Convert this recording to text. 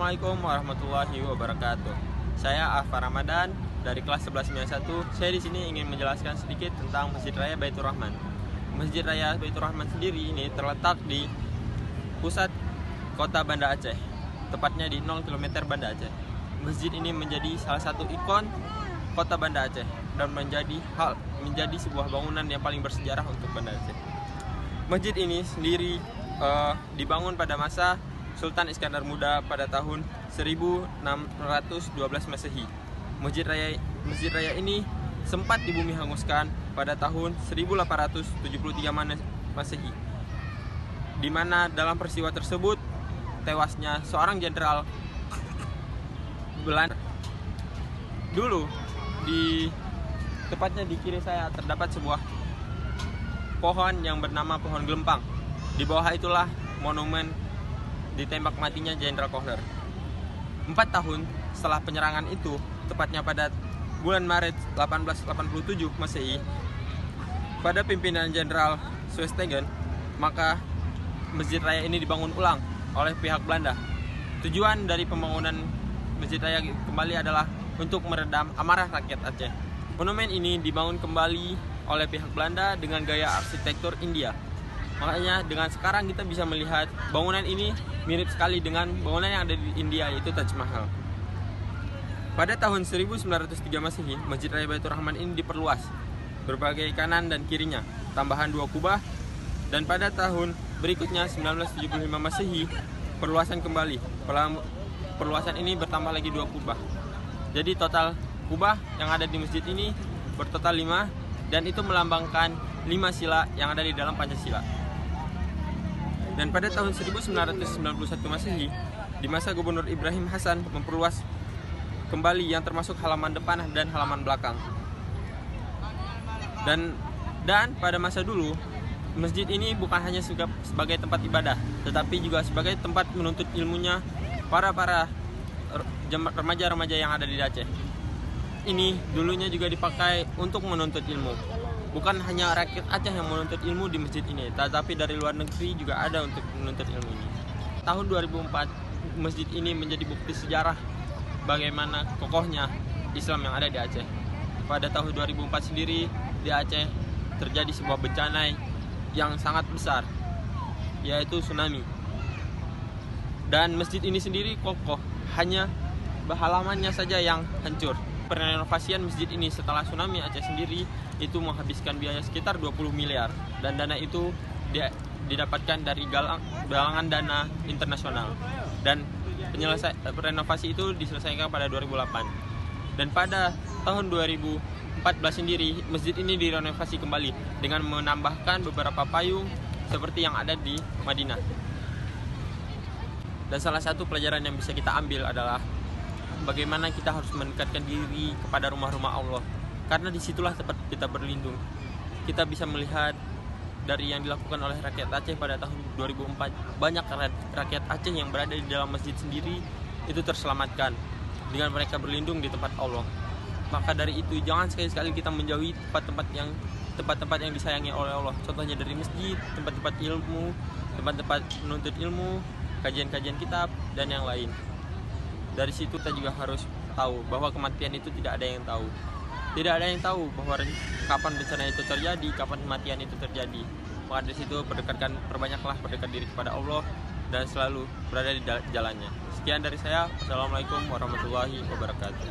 Assalamualaikum warahmatullahi wabarakatuh. Saya Afar Ramadan dari kelas 1191. Saya di sini ingin menjelaskan sedikit tentang Masjid Raya Baitur Rahman. Masjid Raya Baitur Rahman sendiri ini terletak di pusat kota Banda Aceh, tepatnya di 0 km Banda Aceh. Masjid ini menjadi salah satu ikon kota Banda Aceh dan menjadi sebuah bangunan yang paling bersejarah untuk Banda Aceh. Masjid ini sendiri dibangun pada masa Sultan Iskandar Muda pada tahun 1612 Masehi. Masjid Raya ini sempat dibumi hanguskan pada tahun 1873 Masehi, di mana dalam peristiwa tersebut tewasnya seorang jenderal Belanda. Dulu tepatnya di kiri saya terdapat sebuah pohon yang bernama pohon gelempang. Di bawah itulah monumen ditembak matinya Jenderal Kohler. 4 tahun setelah penyerangan itu, tepatnya pada bulan Maret 1887 Masehi, pada pimpinan Jenderal Soestegen, maka Masjid Raya ini dibangun ulang oleh pihak Belanda. Tujuan dari pembangunan Masjid Raya kembali adalah untuk meredam amarah rakyat Aceh. Monumen ini dibangun kembali oleh pihak Belanda dengan gaya arsitektur India. Makanya dengan sekarang kita bisa melihat bangunan ini mirip sekali dengan bangunan yang ada di India, yaitu Taj Mahal. Pada tahun 1903 Masehi, Masjid Raya Baitur Rahman ini diperluas berbagai kanan dan kirinya, tambahan 2 kubah, dan pada tahun berikutnya 1975 Masehi perluasan kembali. Perluasan ini bertambah lagi 2 kubah. Jadi total kubah yang ada di masjid ini bertotal 5, dan itu melambangkan 5 sila yang ada di dalam Pancasila. Dan pada tahun 1991 Masehi, di masa Gubernur Ibrahim Hasan memperluas kembali yang termasuk halaman depan dan halaman belakang. Dan pada masa dulu, masjid ini bukan hanya sebagai tempat ibadah, tetapi juga sebagai tempat menuntut ilmunya para remaja-remaja yang ada di Aceh. Ini dulunya juga dipakai untuk menuntut ilmu. Bukan hanya rakyat Aceh yang menuntut ilmu di masjid ini, tetapi dari luar negeri juga ada untuk menuntut ilmu ini. Tahun 2004, masjid ini menjadi bukti sejarah bagaimana kokohnya Islam yang ada di Aceh. Pada tahun 2004 sendiri, di Aceh terjadi sebuah bencana yang sangat besar, yaitu tsunami. Dan masjid ini sendiri kokoh, hanya halamannya saja yang hancur. Perenovasian masjid ini setelah tsunami Aceh sendiri itu menghabiskan biaya sekitar 20 miliar, dan dana itu didapatkan dari galangan dana internasional, dan renovasi itu diselesaikan pada 2008. Dan pada tahun 2014 sendiri masjid ini direnovasi kembali dengan menambahkan beberapa payung seperti yang ada di Madinah. Dan salah satu pelajaran yang bisa kita ambil adalah bagaimana kita harus mendekatkan diri kepada rumah-rumah Allah, karena disitulah tempat kita berlindung. Kita bisa melihat dari yang dilakukan oleh rakyat Aceh pada tahun 2004, banyak rakyat Aceh yang berada di dalam masjid sendiri itu terselamatkan dengan mereka berlindung di tempat Allah. Maka dari itu jangan sekali-sekali kita menjauhi tempat-tempat yang disayangi oleh Allah. Contohnya dari masjid, tempat-tempat ilmu, tempat-tempat menuntut ilmu, kajian-kajian kitab, dan yang lain. Dari situ kita juga harus tahu bahwa kematian itu tidak ada yang tahu. Tidak ada yang tahu bahwa kapan bencana itu terjadi, kapan kematian itu terjadi. Maka dari situ perbanyaklah berdekat diri kepada Allah dan selalu berada di jalannya. Sekian dari saya. Wassalamualaikum warahmatullahi wabarakatuh.